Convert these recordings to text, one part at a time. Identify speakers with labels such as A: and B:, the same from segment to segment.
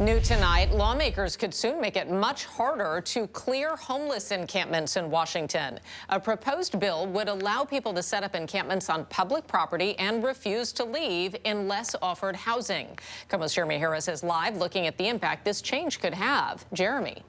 A: New tonight, lawmakers could soon make it much harder to clear homeless encampments in Washington. A proposed bill would allow people to set up encampments on public property and refuse to leave unless offered housing. KOMO's Jeremy Harris is live looking at the impact this change could have. Jeremy.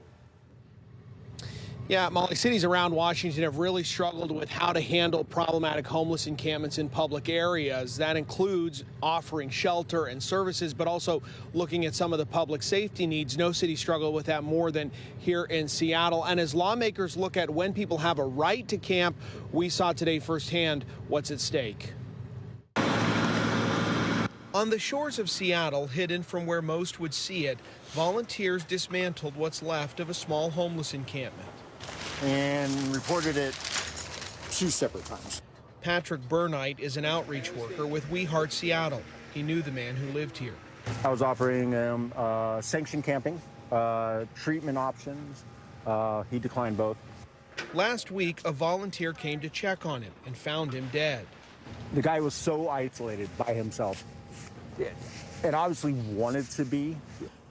B: Yeah, Molly, cities around Washington have really struggled with how to handle problematic homeless encampments in public areas. That includes offering shelter and services, but also looking at some of the public safety needs. No city struggled with that more than here in Seattle. And as lawmakers look at when people have a right to camp, we saw today firsthand what's at stake. On the shores of Seattle, hidden from where most would see it, volunteers dismantled what's left of a small homeless encampment
C: and reported it 2 separate times.
B: Patrick Burnite is an outreach worker with We Heart Seattle. He knew the man who lived here.
C: I was offering him sanctioned camping, treatment options. He declined both.
B: Last week, a volunteer came to check on him and found him dead.
C: The guy was so isolated by himself and obviously wanted to be.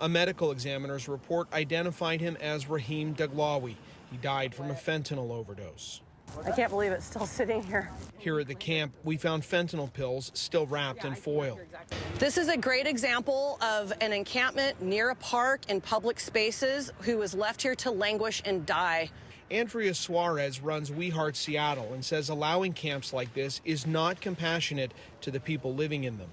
B: A medical examiner's report identified him as Rahim Daglawi. He died from a fentanyl overdose.
D: I can't believe it's still sitting here.
B: Here at the camp, we found fentanyl pills still wrapped in foil.
D: This is a great example of an encampment near a park in public spaces who was left here to languish and die.
B: Andrea Suarez runs We Heart Seattle and says allowing camps like this is not compassionate to the people living in them.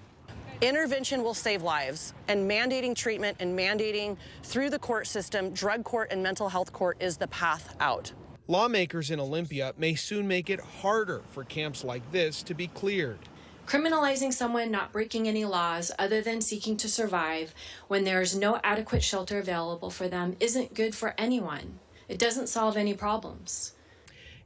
D: Intervention will save lives, and mandating treatment and mandating through the court system, drug court and mental health court is the path out.
B: Lawmakers in Olympia may soon make it harder for camps like this to be cleared.
E: Criminalizing someone not breaking any laws other than seeking to survive when there is no adequate shelter available for them isn't good for anyone. It doesn't solve any problems.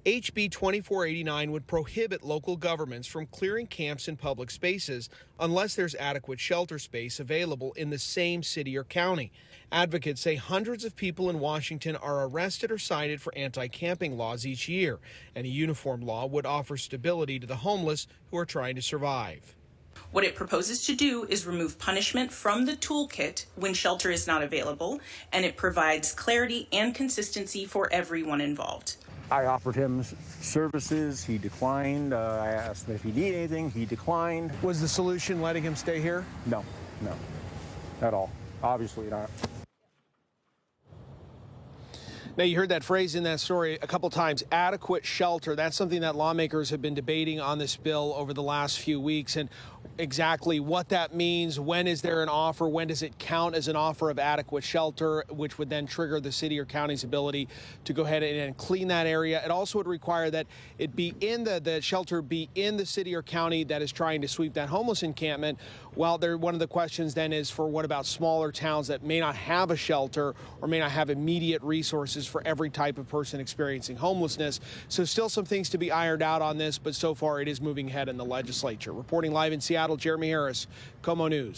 B: HB 2489 would prohibit local governments from clearing camps in public spaces unless there's adequate shelter space available in the same city or county. Advocates say hundreds of people in Washington are arrested or cited for anti-camping laws each year, and a uniform law would offer stability to the homeless who are trying to survive.
F: What it proposes to do is remove punishment from the toolkit when shelter is not available, and it provides clarity and consistency for everyone involved.
C: I offered him services. He declined. I asked him if he needed anything. He declined.
B: Was the solution letting him stay here?
C: No, at all. Obviously not.
B: Now, you heard that phrase in that story a couple times, adequate shelter. That's something that lawmakers have been debating on this bill over the last few weeks, and exactly what that means. When is there an offer? When does it count as an offer of adequate shelter, which would then trigger the city or county's ability to go ahead and clean that area? It also would require that it be in the shelter be in the city or county that is trying to sweep that homeless encampment. Well, one of the questions then is for what about smaller towns that may not have a shelter or may not have immediate resources for every type of person experiencing homelessness. So still some things to be ironed out on this, but so far it is moving ahead in the legislature. Reporting live in Seattle, Jeremy Harris, KOMO News.